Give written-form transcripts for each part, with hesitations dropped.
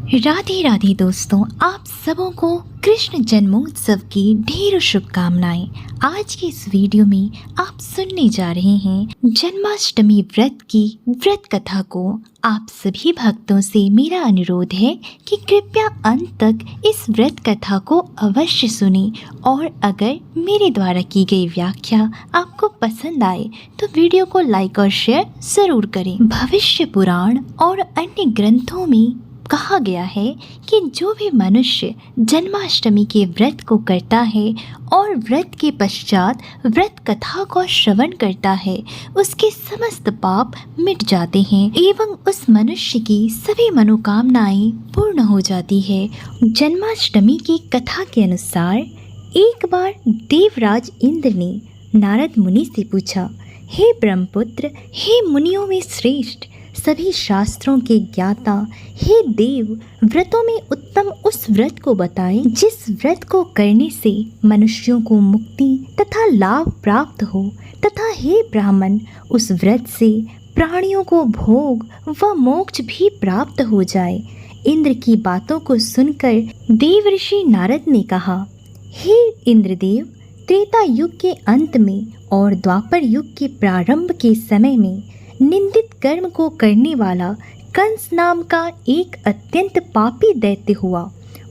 राधे राधे दोस्तों, आप सबों को कृष्ण जन्मोत्सव की ढेरों शुभकामनाएं। आज की इस वीडियो में आप सुनने जा रहे हैं जन्माष्टमी व्रत की व्रत कथा को। आप सभी भक्तों से मेरा अनुरोध है कि कृपया अंत तक इस व्रत कथा को अवश्य सुनें और अगर मेरे द्वारा की गई व्याख्या आपको पसंद आए तो वीडियो को लाइक और शेयर जरूर करें। भविष्य पुराण और अन्य ग्रंथों में कहा गया है कि जो भी मनुष्य जन्माष्टमी के व्रत को करता है और व्रत के पश्चात व्रत कथा को श्रवण करता है, उसके समस्त पाप मिट जाते हैं एवं उस मनुष्य की सभी मनोकामनाएं पूर्ण हो जाती है। जन्माष्टमी की कथा के अनुसार एक बार देवराज इंद्र ने नारद मुनि से पूछा, हे ब्रह्मपुत्र, हे मुनियों में श्रेष्ठ, सभी शास्त्रों के ज्ञाता, हे देव, व्रतों में उत्तम उस व्रत को बताएं जिस व्रत को करने से मनुष्यों को मुक्ति तथा लाभ प्राप्त हो, तथा हे ब्राह्मण, उस व्रत से प्राणियों को भोग व मोक्ष भी प्राप्त हो जाए। इंद्र की बातों को सुनकर देवर्षि नारद ने कहा, हे इंद्रदेव, त्रेता युग के अंत में और द्वापर युग के प्रारंभ के समय में निंदित कर्म को करने वाला कंस नाम का एक अत्यंत पापी दैत्य हुआ।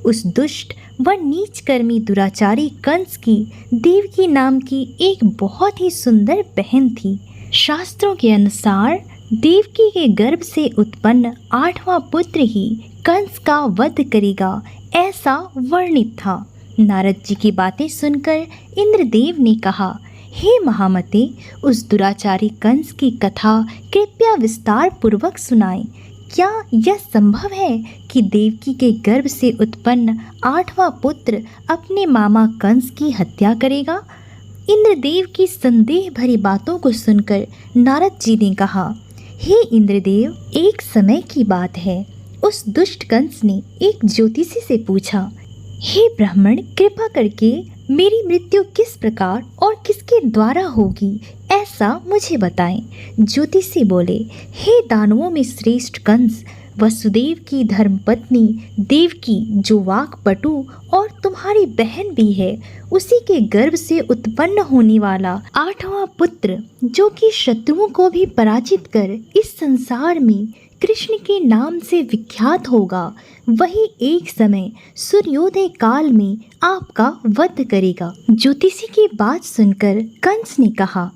उस दुष्ट व नीच कर्मी दुराचारी कंस की देवकी नाम की एक बहुत ही सुंदर बहन थी। शास्त्रों के अनुसार देवकी के गर्भ से उत्पन्न 8वां पुत्र ही कंस का वध करेगा, ऐसा वर्णित था। नारद जी की बातें सुनकर इंद्रदेव ने कहा, हे महामते, उस दुराचारी कंस की कथा कृपया विस्तार पूर्वक सुनाएं। क्या यह संभव है कि देवकी के गर्भ से उत्पन्न 8वां पुत्र अपने मामा कंस की हत्या करेगा? इंद्रदेव की संदेह भरी बातों को सुनकर नारद जी ने कहा, हे इंद्रदेव, एक समय की बात है, उस दुष्ट कंस ने एक ज्योतिषी से पूछा, हे ब्राह्मण, कृपा करके मेरी मृत्यु किस प्रकार और किसके द्वारा होगी, ऐसा मुझे बताएं। ज्योतिषी बोले, हे दानवों में श्रेष्ठ कंस, वसुदेव की धर्मपत्नी देवकी, जो वाक्पटु और तुम्हारी बहन भी है, उसी के गर्भ से उत्पन्न होने वाला 8वां पुत्र, जो कि शत्रुओं को भी पराजित कर इस संसार में कृष्ण के नाम से विख्यात होगा, वही एक समय सूर्योदय काल में आपका वध करेगा। ज्योतिषी की बात सुनकर कंस ने कहा,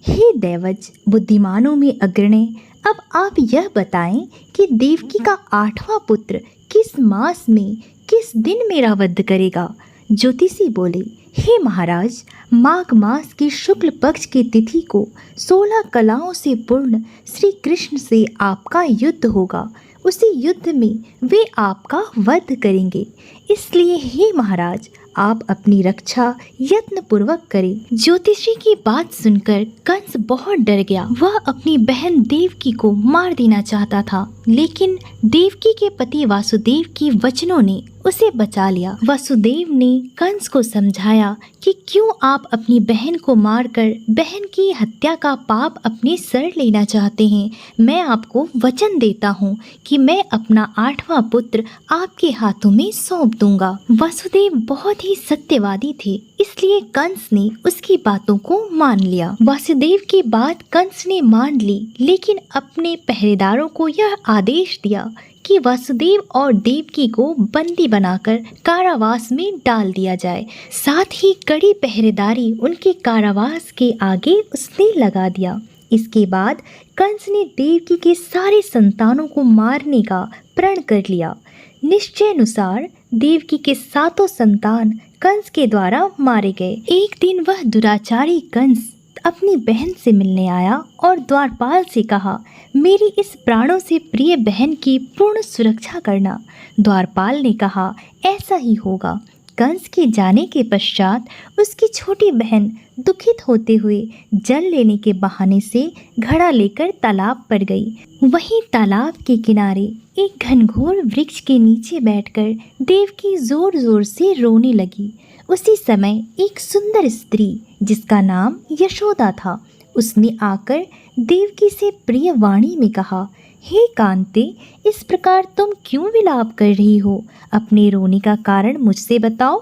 हे दैवज, बुद्धिमानों में अग्रणी, अब आप यह बताएं कि देवकी का 8वां पुत्र किस मास में किस दिन मेरा वध करेगा। ज्योतिषी बोले, हे महाराज, माघ मास की शुक्ल पक्ष की तिथि को 16 कलाओं से पूर्ण श्री कृष्ण से आपका युद्ध होगा। उसी युद्ध में वे आपका वध करेंगे। इसलिए हे महाराज, आप अपनी रक्षा यत्न पूर्वक करें। ज्योतिषी की बात सुनकर कंस बहुत डर गया। वह अपनी बहन देवकी को मार देना चाहता था, लेकिन देवकी के पति वासुदेव की वचनों ने उसे बचा लिया। वसुदेव ने कंस को समझाया कि क्यों आप अपनी बहन को मारकर बहन की हत्या का पाप अपने सर लेना चाहते हैं। मैं आपको वचन देता हूँ कि मैं अपना 8वां पुत्र आपके हाथों में सौंप दूंगा। वसुदेव बहुत ही सत्यवादी थे, इसलिए कंस ने उसकी बातों को मान लिया। वासुदेव की बात कंस ने मान ली, लेकिन अपने पहरेदारों को यह आदेश दिया कि वासुदेव और देवकी को बंदी बनाकर कारावास में डाल दिया जाए। साथ ही कड़ी पहरेदारी उनके कारावास के आगे उसने लगा दिया। इसके बाद कंस ने देवकी के सारे संतानों को मारने का प्रण कर लिया। निश्चयानुसार देवकी के 7 संतान कंस के द्वारा मारे गए। एक दिन वह दुराचारी कंस अपनी बहन से मिलने आया और द्वारपाल से कहा, मेरी इस प्राणों से प्रिय बहन की पूर्ण सुरक्षा करना। द्वारपाल ने कहा, ऐसा ही होगा। कंस के जाने के पश्चात उसकी छोटी बहन दुखित होते हुए जल लेने के बहाने से घड़ा लेकर तालाब पर गई। वहीं तालाब के किनारे एक घनघोर वृक्ष के नीचे बैठकर देवकी जोर जोर से रोने लगी। उसी समय एक सुंदर स्त्री, जिसका नाम यशोदा था, उसने आकर देवकी से प्रिय वाणी में कहा, हे कांते, इस प्रकार तुम क्यों विलाप कर रही हो? अपने रोने का कारण मुझसे बताओ।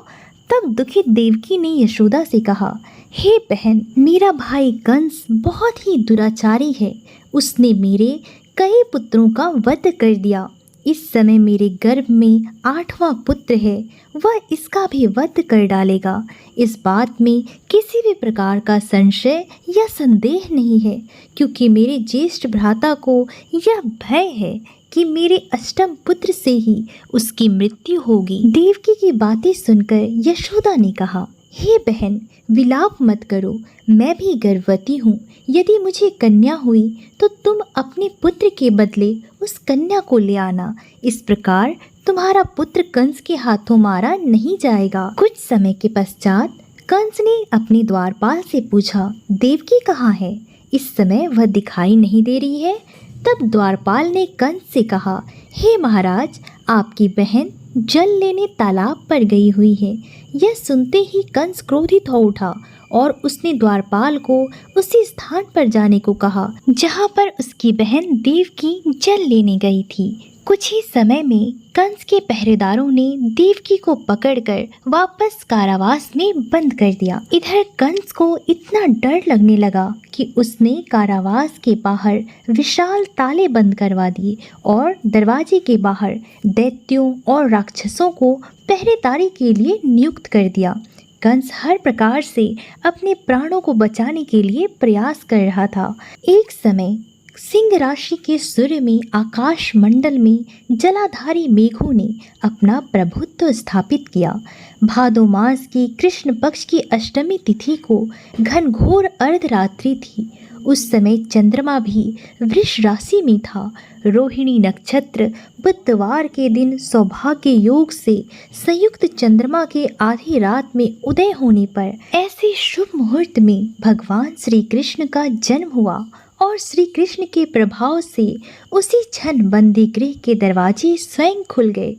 तब दुखित देवकी ने यशोदा से कहा, हे बहन, मेरा भाई कंस बहुत ही दुराचारी है। उसने मेरे कई पुत्रों का वध कर दिया। इस समय मेरे गर्भ में 8वां पुत्र है, वह इसका भी वध कर डालेगा। इस बात में किसी भी प्रकार का संशय या संदेह नहीं है, क्योंकि मेरे ज्येष्ठ भ्राता को यह भय है कि मेरे अष्टम पुत्र से ही उसकी मृत्यु होगी। देवकी की बातें सुनकर यशोदा ने कहा, हे बहन, विलाप मत करो, मैं भी गर्भवती हूँ। यदि मुझे कन्या हुई तो तुम अपने पुत्र के बदले उस कन्या को ले आना। इस प्रकार तुम्हारा पुत्र कंस के हाथों मारा नहीं जाएगा। कुछ समय के पश्चात कंस ने अपने द्वारपाल से पूछा, देवकी कहाँ है? इस समय वह दिखाई नहीं दे रही है। तब द्वारपाल ने कंस से कहा, हे महाराज, आपकी बहन जल लेने तालाब पर गई हुई है। यह सुनते ही कंस क्रोधित हो उठा और उसने द्वारपाल को उसी स्थान पर जाने को कहा जहाँ पर उसकी बहन देवकी जल लेने गई थी। कुछ ही समय में कंस के पहरेदारों ने देवकी को पकड़कर वापस कारावास में बंद कर दिया। इधर कंस को इतना डर लगने लगा कि उसने कारावास के बाहर विशाल ताले बंद करवा दिए और दरवाजे के बाहर दैत्यों और राक्षसों को पहरेदारी के लिए नियुक्त कर दिया। कंस हर प्रकार से अपने प्राणों को बचाने के लिए प्रयास कर रहा था। एक समय सिंह राशि के सूर्य में आकाश मंडल में जलाधारी मेघों ने अपना प्रभुत्व स्थापित किया। भादो मास की कृष्ण पक्ष की अष्टमी तिथि को घनघोर अर्धरात्रि थी। उस समय चंद्रमा भी वृष राशि में था। रोहिणी नक्षत्र बुधवार के दिन सौभाग्य योग से संयुक्त चंद्रमा के आधी रात में उदय होने पर ऐसे शुभ मुहूर्त में भगवान श्री कृष्ण का जन्म हुआ और श्री कृष्ण के प्रभाव से उसी क्षण बंदी गृह के दरवाजे स्वयं खुल गए।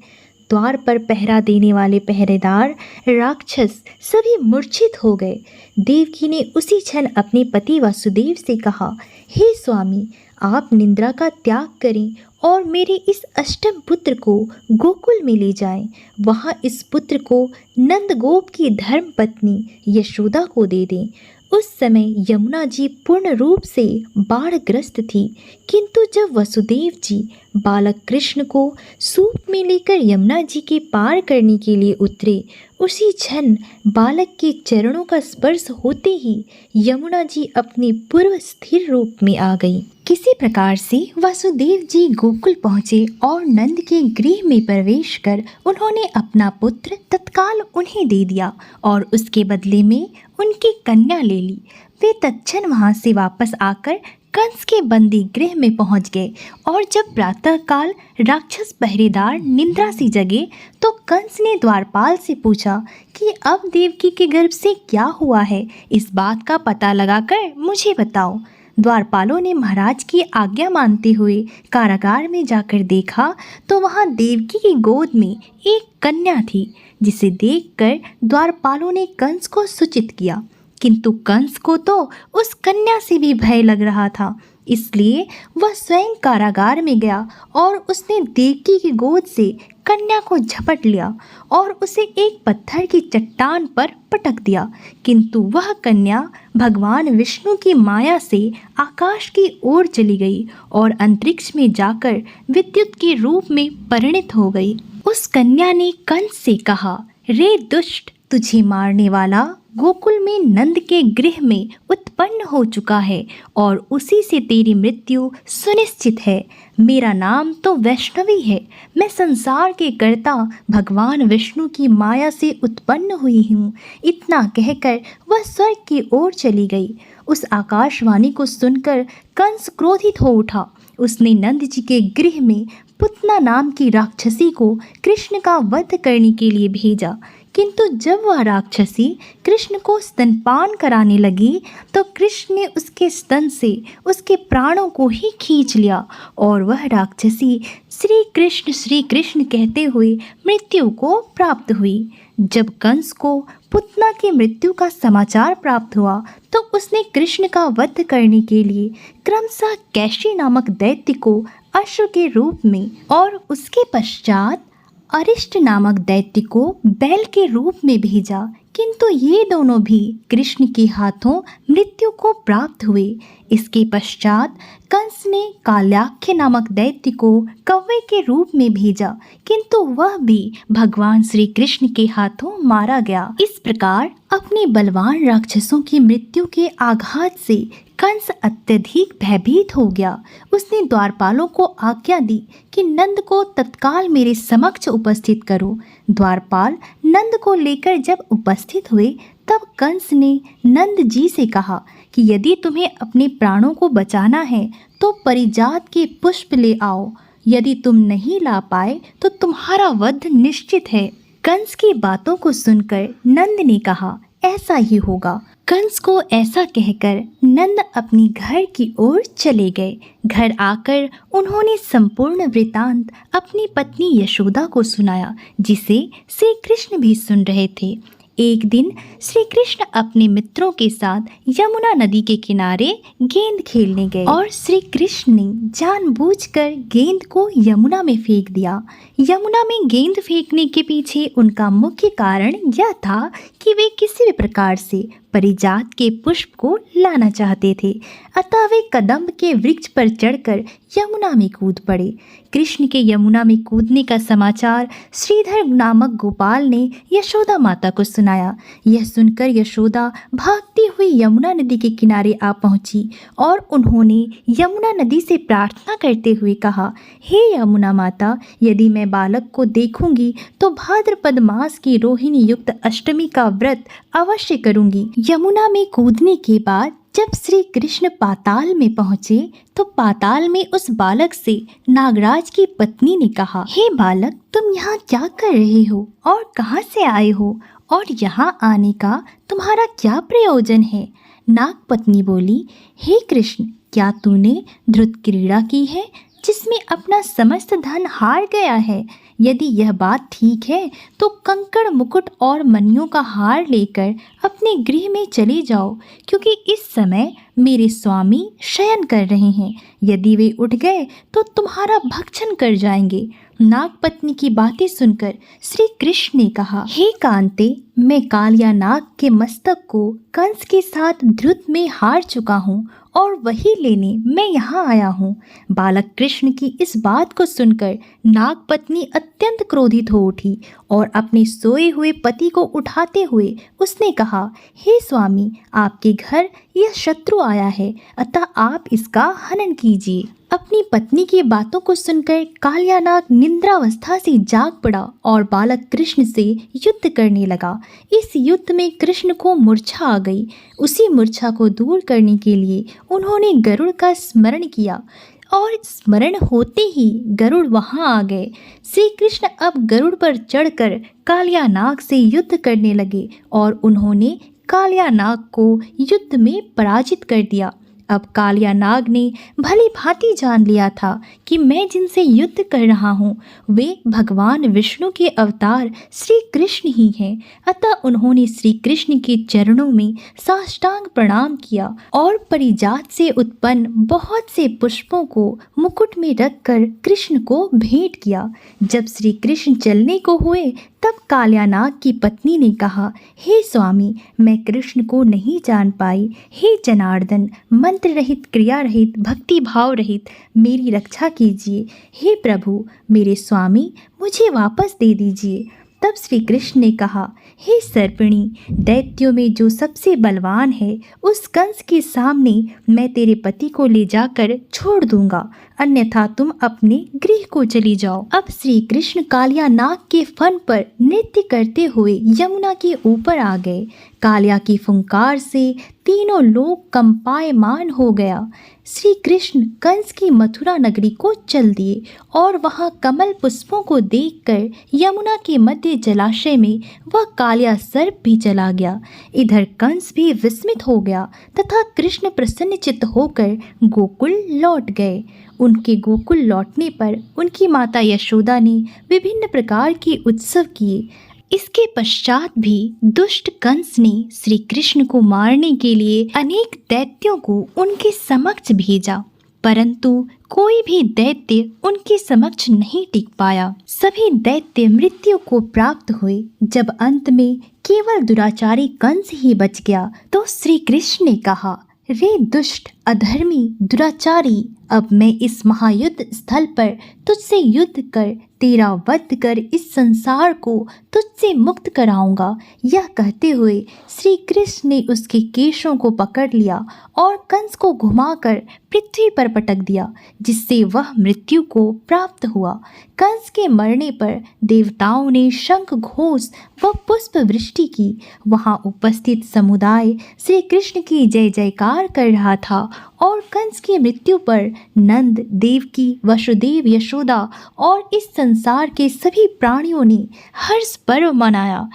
द्वार पर पहरा देने वाले पहरेदार राक्षस सभी मूर्छित हो गए। देवकी ने उसी क्षण अपने पति वासुदेव से कहा, हे स्वामी, आप निंद्रा का त्याग करें और मेरे इस अष्टम पुत्र को गोकुल में ले जाएं। वहां इस पुत्र को नंदगोप की धर्म पत्नी यशोदा को दे दें। उस समय यमुना जी पूर्ण रूप से बाढ़ग्रस्त थी, किंतु जब वसुदेव जी बालक कृष्ण को सूप में लेकर यमुना जी के पार करने के लिए उतरे, उसी क्षण बालक के चरणों का स्पर्श होते ही यमुना जी अपने पूर्व स्थिर रूप में आ गई। किसी प्रकार से वासुदेव जी गोकुल पहुँचे और नंद के गृह में प्रवेश कर उन्होंने अपना पुत्र तत्काल उन्हें दे दिया और उसके बदले में उनकी कन्या ले ली। वे तत्क्षण वहाँ से वापस आकर कंस के बंदी गृह में पहुंच गए और जब प्रातःकाल राक्षस पहरेदार निंद्रा से जगे तो कंस ने द्वारपाल से पूछा कि अब देवकी के गर्भ से क्या हुआ है, इस बात का पता लगाकर मुझे बताओ। द्वारपालों ने महाराज की आज्ञा मानते हुए कारागार में जाकर देखा तो वहाँ देवकी की गोद में एक कन्या थी, जिसे देखकर द्वारपालों ने कंस को सूचित किया, किंतु कंस को तो उस कन्या से भी भय लग रहा था। इसलिए वह स्वयं कारागार में गया और उसने देवकी की गोद से कन्या को झपट लिया और उसे एक पत्थर की चट्टान पर पटक दिया, किंतु वह कन्या भगवान विष्णु की माया से आकाश की ओर चली गई और अंतरिक्ष में जाकर विद्युत के रूप में परिणित हो गई। उस कन्या ने कंस से कहा, रे दुष्ट, तुझे मारने वाला गोकुल में नंद के गृह में उत्पन्न हो चुका है और उसी से तेरी मृत्यु सुनिश्चित है। मेरा नाम तो वैष्णवी है, मैं संसार के कर्ता भगवान विष्णु की माया से उत्पन्न हुई हूँ। इतना कहकर वह स्वर्ग की ओर चली गई। उस आकाशवाणी को सुनकर कंस क्रोधित हो उठा। उसने नंद जी के गृह में पुतना नाम की राक्षसी को कृष्ण का वध करने के लिए भेजा, किंतु जब वह राक्षसी कृष्ण को स्तनपान कराने लगी तो कृष्ण ने उसके स्तन से उसके प्राणों को ही खींच लिया और वह राक्षसी श्री कृष्ण कहते हुए मृत्यु को प्राप्त हुई। जब कंस को पुतना की मृत्यु का समाचार प्राप्त हुआ तो उसने कृष्ण का वध करने के लिए क्रमशः कैशी नामक दैत्य को अश्व के रूप में और उसके पश्चात अरिष्ट नामक दैत्य को बैल के रूप में भेजा, किंतु ये दोनों भी कृष्ण के हाथों मृत्यु को प्राप्त हुए। इसके पश्चात कंस ने काल्याख्य नामक दैत्य को कौवे के रूप में भेजा, किंतु वह भी भगवान श्री कृष्ण के हाथों मारा गया। इस प्रकार अपने बलवान राक्षसों की मृत्यु के आघात से कंस अत्यधिक भयभीत हो गया। उसने द्वारपालों को आज्ञा दी कि नंद को तत्काल मेरे समक्ष उपस्थित करो। द्वारपाल नंद को लेकर जब उपस्थित हुए तब कंस ने नंद जी से कहा कि यदि तुम्हें अपने प्राणों को बचाना है तो परिजात के पुष्प ले आओ, यदि तुम नहीं ला पाए तो तुम्हारा वध निश्चित है। कंस की बातों को सुनकर नंद ने कहा, ऐसा ही होगा। कंस को ऐसा कहकर नंद अपनी घर की ओर चले गए। घर आकर उन्होंने संपूर्ण वृतांत अपनी पत्नी यशोदा को सुनाया, जिसे श्री कृष्ण भी सुन रहे थे। एक दिन श्री कृष्ण अपने मित्रों के साथ यमुना नदी के किनारे गेंद खेलने गए और श्री कृष्ण ने जानबूझकर गेंद को यमुना में फेंक दिया। यमुना में गेंद फेंकने के पीछे उनका मुख्य कारण यह था कि वे किसी भी प्रकार से परिजात के पुष्प को लाना चाहते थे, अतः वे कदम्ब के वृक्ष पर चढ़कर यमुना में कूद पड़े। कृष्ण के यमुना में कूदने का समाचार श्रीधर नामक गोपाल ने यशोदा माता को सुनाया। यह सुनकर यशोदा भागती हुई यमुना नदी के किनारे आ पहुंची और उन्होंने यमुना नदी से प्रार्थना करते हुए कहा, हे यमुना माता, यदि मैं बालक को देखूंगी तो भाद्रपद मास की रोहिणी युक्त अष्टमी का व्रत अवश्य करूंगी। यमुना में कूदने के बाद जब श्री कृष्ण पाताल में पहुँचे तो पाताल में उस बालक से नागराज की पत्नी ने कहा, हे बालक, तुम यहाँ क्या कर रहे हो और कहाँ से आए हो और यहाँ आने का तुम्हारा क्या प्रयोजन है? नाग पत्नी बोली, हे कृष्ण, क्या तूने धृत क्रीड़ा की है जिसमें अपना समस्त धन हार गया है? यदि यह बात ठीक है तो कंकड़ मुकुट और मणियों का हार लेकर अपने गृह में चले जाओ, क्योंकि इस समय मेरे स्वामी शयन कर रहे हैं। यदि वे उठ गए तो तुम्हारा भक्षण कर जाएंगे। नागपत्नी की बातें सुनकर श्री कृष्ण ने कहा, हे कांते, मैं कालिया नाग के मस्तक को कंस के साथ धृत में हार चुका हूँ और वही लेने मैं यहाँ आया हूँ। बालक कृष्ण की इस बात को सुनकर नागपत्नी अत्यंत क्रोधित हो उठी और अपने सोए हुए पति को उठाते हुए उसने कहा, हे स्वामी, आपके घर यह शत्रु आया है, अतः आप इसका हनन कीजिए। अपनी पत्नी की बातों को सुनकर कालियानाग निद्रावस्था से जाग पड़ा और बालक कृष्ण से युद्ध करने लगा। इस युद्ध में कृष्ण को मूर्छा आ गई। उसी मूर्छा को दूर करने के लिए उन्होंने गरुड़ का स्मरण किया और स्मरण होते ही गरुड़ वहां आ गए। श्री कृष्ण अब गरुड़ पर चढ़कर कालियानाग से युद्ध करने लगे और उन्होंने कालियानाग को युद्ध में पराजित कर दिया। अब कालियानाग ने भली भांति जान लिया था कि मैं जिनसे युद्ध कर रहा हूँ वे भगवान विष्णु के अवतार श्री कृष्ण ही हैं। अतः उन्होंने श्री कृष्ण के चरणों में साष्टांग प्रणाम किया और परिजात से उत्पन्न बहुत से पुष्पों को मुकुट में रखकर कृष्ण को भेंट किया। जब श्री कृष्ण चलने को हुए तब कालियानाग की पत्नी ने कहा, हे स्वामी, मैं कृष्ण को नहीं जान पाई। हे जनार्दन, मंत्र रहित, क्रिया रहित, भक्ति भाव रहित मेरी रक्षा कीजिए। हे प्रभु, मेरे स्वामी, मुझे वापस दे दीजिए। तब श्री कृष्ण ने कहा, हे सर्पिणी, दैत्यों में जो सबसे बलवान है उस कंस के सामने मैं तेरे पति को ले जाकर छोड़ दूंगा, अन्यथा तुम अपने गृह को चली जाओ। अब श्री कृष्ण कालियानाग के फन पर नृत्य करते हुए यमुना के ऊपर आ गए। कालिया की फुंकार से तीनों लोग कंपायमान हो गया। श्री कृष्ण कंस की मथुरा नगरी को चल दिए और वहां कमल पुष्पों को देखकर यमुना के मध्य जलाशय में वह कालिया सर्प भी चला गया। इधर कंस भी विस्मित हो गया तथा कृष्ण प्रसन्नचित्त होकर गोकुल लौट गए। उनके गोकुल लौटने पर उनकी माता यशोदा ने विभिन्न प्रकार के उत्सव किए। इसके पश्चात भी दुष्ट कंस ने श्री कृष्ण को मारने के लिए अनेक दैत्यों को उनके समक्ष भेजा। परंतु कोई भी दैत्य उनके समक्ष नहीं टिक पाया। सभी दैत्य मृत्यु को प्राप्त हुए। जब अंत में केवल दुराचारी कंस ही बच गया तो श्री कृष्ण ने कहा, रे दुष्ट, अधर्मी, दुराचारी, अब मैं इस महायुद्ध स्थल पर तुझसे युद्ध कर तेरा वध कर इस संसार को तुझसे मुक्त कराऊंगा। यह कहते हुए श्री कृष्ण ने उसके केशों को पकड़ लिया और कंस को घुमाकर पृथ्वी पर पटक दिया, जिससे वह मृत्यु को प्राप्त हुआ। कंस के मरने पर देवताओं ने शंख घोष व पुष्प वृष्टि की। वहां उपस्थित समुदाय श्री कृष्ण की जय जयकार कर रहा था और कंस की मृत्यु पर नंद, देवकी, वसुदेव, यशोदा और इस संसार के सभी प्राणियों ने हर्ष पर्व मनाया।